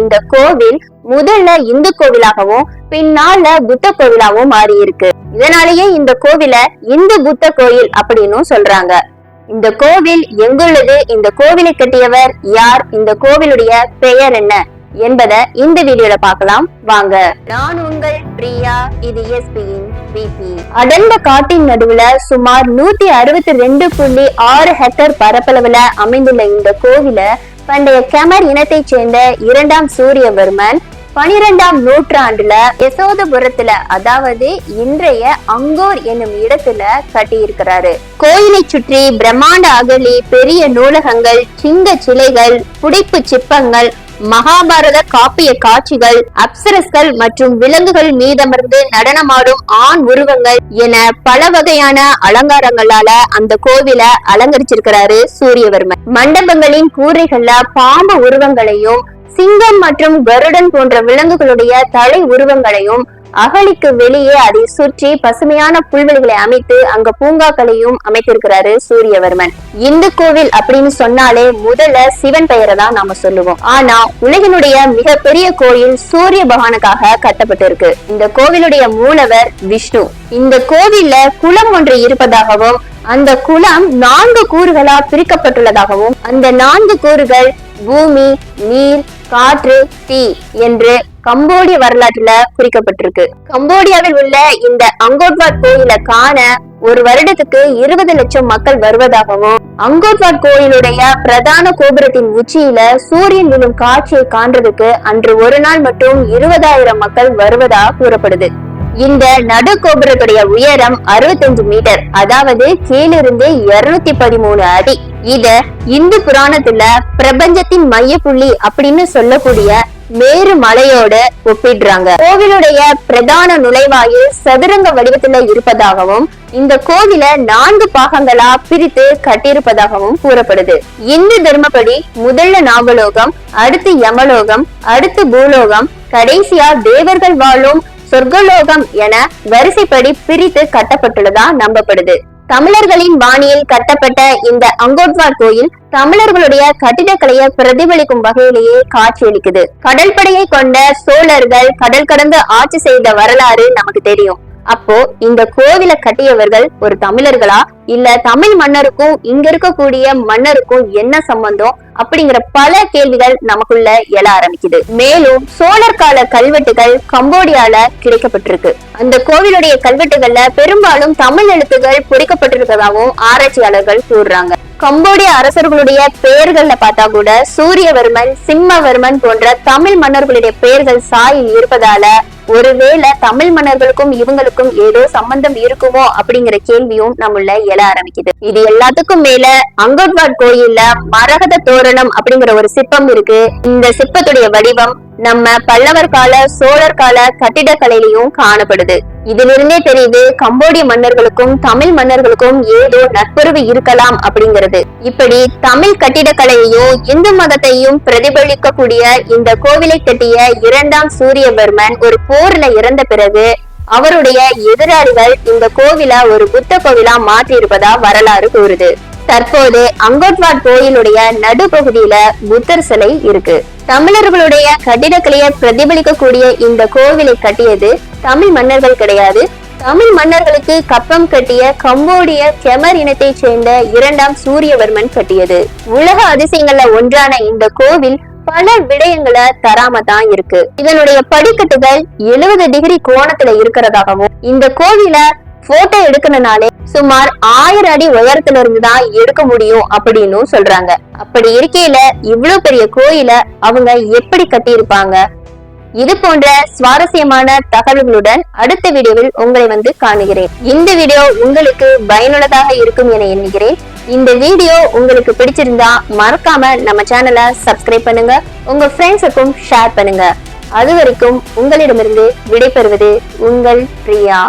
இந்த கோவில் முதல்ல இந்து கோவிலாகவும் பின்னால புத்த கோவிலாகவும் மாறி இருக்கு. இதனாலேயே இந்த கோவில இந்து புத்த கோயில் அப்படின்னு சொல்றாங்க. இந்த கோவில் எங்குள்ளது, இந்த கோவிலை கட்டியவர் யார், இந்த கோவிலுடைய பெயர் என்ன என்பதை இந்த வீடியோல பார்க்கலாம் வாங்க. நான் உங்கள் பிரியா, இது எஸ்பியின் பிபி. அடர்ந்த காட்டின் நடுவுல சுமார் 162.6 ஹெக்டேர் பரப்பளவுல அமைந்துள்ள இந்த கோவில பண்டைய கெமர் இனத்தை சேர்ந்த 2ஆம் சூரியவர்மன் 12ஆம் நூற்றாண்டுல யசோதபுரத்துல, அதாவது இன்றைய அங்கோர் என்னும் இடத்துல கட்டியிருக்கிறாரு. கோயிலை சுற்றி பிரம்மாண்ட அகழி, பெரிய நூலகங்கள், சிங்க சிலைகள், புடைப்பு சிற்பங்கள், மகாபாரத காப்பிய காட்சிகள், அப்சரஸ்கள் மற்றும் விலங்குகள் மீதமர்ந்து நடனமாடும் ஆண் உருவங்கள் என பல வகையான அலங்காரங்களால அந்த கோவில அலங்கரிச்சிருக்கிறாரு சூரியவர்மன். மண்டபங்களின் கூரைகள்ல பாம்பு உருவங்களையும், சிங்கம் மற்றும் கருடன் போன்ற விலங்குகளுடைய தலை உருவங்களையும், அகழிக்கு வெளியே அதை சுற்றி பசுமையான புல்வெளிகளை அமைத்து அங்க பூங்காக்களையும் அமைத்திருக்கிறாரு சூரியவர்மன். இந்து கோவில் அப்படின்னு சொன்னாலே முதல்ல சிவன் பெயரை தான் நாம சொல்லுவோம். ஆனா உலகினுடைய மிகப்பெரிய கோயில் சூரிய பகவானுக்காக கட்டப்பட்டு இருக்கு. இந்த கோவிலுடைய மூலவர் விஷ்ணு. இந்த கோவில்ல குளம் ஒன்று இருப்பதாகவும், அந்த குளம் 4 கூறுகளா பிரிக்கப்பட்டுள்ளதாகவும், அந்த 4 கூறுகள் பூமி, நீர், காற்று, தீ என்று கம்போடிய வரலாற்றுல குறிக்கப்பட்டிருக்கு. கம்போடியாவில் உள்ள இந்த அங்கோட்வாட் கோயிலை காண ஒரு வருடத்துக்கு 20 லட்சம் மக்கள் வருவதாகவும், அங்கோட்வாட் கோயிலுடைய பிரதான கோபுரத்தின் உச்சியில சூரியன் விழும் காட்சியை காண்றதுக்கு அன்று ஒரு நாள் மட்டும் 20,000 மக்கள் வருவதாக கூறப்படுது. இந்த நடு கோபுரத்துடைய உயரம் 65 மீட்டர், அதாவது கீழிருந்து 213 அடி. இத இந்து புராணத்துல பிரபஞ்சத்தின் மையப்புள்ளி அப்படின்னு சொல்லக்கூடிய மேரு மலையோட ஒப்பிடுறாங்க. கோவிலுடைய பிரதான நுழைவாயில் சதுரங்க வடிவத்துல இருப்பதாகவும், இந்த கோவில 4 பாகங்களா பிரித்து கட்டியிருப்பதாகவும் கூறப்படுது. இந்து தர்மப்படி முதல்ல நாகலோகம், அடுத்து யமலோகம், அடுத்து பூலோகம், கடைசியா தேவர்கள் வாழும் சொர்க்கலோகம் என வரிசைப்படி பிரித்து கட்டப்பட்டுள்ளதா நம்பப்படுது. தமிழர்களின் பாணியில் கட்டப்பட்ட இந்த அங்கோட்வாட் கோயில் தமிழர்களுடைய கட்டிடக்கலையை பிரதிபலிக்கும் வகையிலேயே காட்சியளிக்குது. கடற்படையை கொண்ட சோழர்கள் கடல் கடந்து ஆட்சி செய்த வரலாறு நமக்கு தெரியும். அப்போ இந்த கோவிலை கட்டியவர்கள் ஒரு தமிழர்களா, இல்ல தமிழ் மன்னருக்கும் இங்க இருக்கக்கூடிய மன்னருக்கும் என்ன சம்பந்தம் அப்படிங்கிற பல கேள்விகள் நமக்குள்ள எழ ஆரம்பிக்குது. மேலும் சோழர் கால கல்வெட்டுகள் கம்போடியால கிடைக்கப்பட்டிருக்கு. அந்த கோவிலுடைய கல்வெட்டுகள்ல பெரும்பாலும் தமிழ் எழுத்துகள் பொறிக்கப்பட்டிருக்கதாகவும் ஆராய்ச்சியாளர்கள் கூறுறாங்க. கம்போடிய அரசர்களுடைய பெயர்கள்ல பார்த்தா கூட சூரியவர்மன், சிம்மவர்மன் போன்ற தமிழ் மன்னர்களுடைய பெயர்கள் சாயில் இருப்பதால ஒருவேளை தமிழ் மன்னர்களுக்கும் இவங்களுக்கும் ஏதோ சம்பந்தம் இருக்குமோ அப்படிங்கிற கேள்வியும் நம்மள எழ ஆரம்பிக்குது. இது எல்லாத்துக்கும் மேல அங்கோட்வாட் கோயில்ல மரகத தோரணம் அப்படிங்கிற ஒரு சிற்பம் இருக்கு. இந்த சிற்பத்துடைய வடிவம் நம்ம பல்லவர் கால, சோழர் கால கட்டிடக்கலையிலையும் காணப்படுது. இதிலிருந்தே தெரியுது கம்போடிய மன்னர்களுக்கும் தமிழ் மன்னர்களுக்கும் ஏதோ நட்புறவு இருக்கலாம் அப்படிங்கிறது. இப்படி தமிழ் கட்டிடக்கலையையும் இந்து மதத்தையும் பிரதிபலிக்கக்கூடிய இந்த கோவிலை கட்டிய 2ஆம் சூரியவர்மன் ஒரு போர்ல இறந்த பிறகு அவருடைய எதிராளிகள் இந்த கோவில ஒரு புத்த கோவிலா மாற்றி இருப்பதா வரலாறு கூறுது. தற்போது அங்கோட்வாட் கோயிலுடைய நடுப்பகுதியில புத்தர் சிலை இருக்கு. தமிழர்களுடைய கட்டிடக்கலையை பிரதிபலிக்கக்கூடிய இந்த கோவிலை கட்டியது தமிழ் மன்னர்கள் கிடையாது. தமிழ் மன்னர்களுக்கு கப்பம் கட்டிய கம்போடிய கெமர் இனத்தை சேர்ந்த 2ஆம் சூரியவர்மன் கட்டியது. உலக அதிசயங்கள்ல ஒன்றான இந்த கோவில் பல விடயங்களை தராம தான் இருக்கு. இதனுடைய படிக்கட்டுகள் 70 டிகிரி கோணத்துல இருக்கிறதாகவும், இந்த கோவில போட்டோ எடுக்கணும்னாலே சுமார் 1000 அடி உயரத்துல இருந்துதான் எடுக்க முடியும் அப்படின்னு சொல்றாங்க. அப்படி இருக்கையில இவ்வளவு பெரிய கோயில அவங்க எப்படி கட்டி இருப்பாங்க? இது போன்ற சுவாரஸ்யமான தகவல்களுடன் அடுத்த வீடியோவில் உங்களை காணுகிறேன். இந்த வீடியோ உங்களுக்கு பயனுள்ளதாக இருக்கும் என எண்ணுகிறேன். இந்த வீடியோ உங்களுக்கு பிடிச்சிருந்தா மறக்காம நம்ம சேனலை சப்ஸ்கிரைப் பண்ணுங்க, உங்க ஃப்ரெண்ட்ஸுக்கும் ஷேர் பண்ணுங்க. அது வரைக்கும் உங்களிடமிருந்து விடைபெறுவது உங்கள் பிரியா.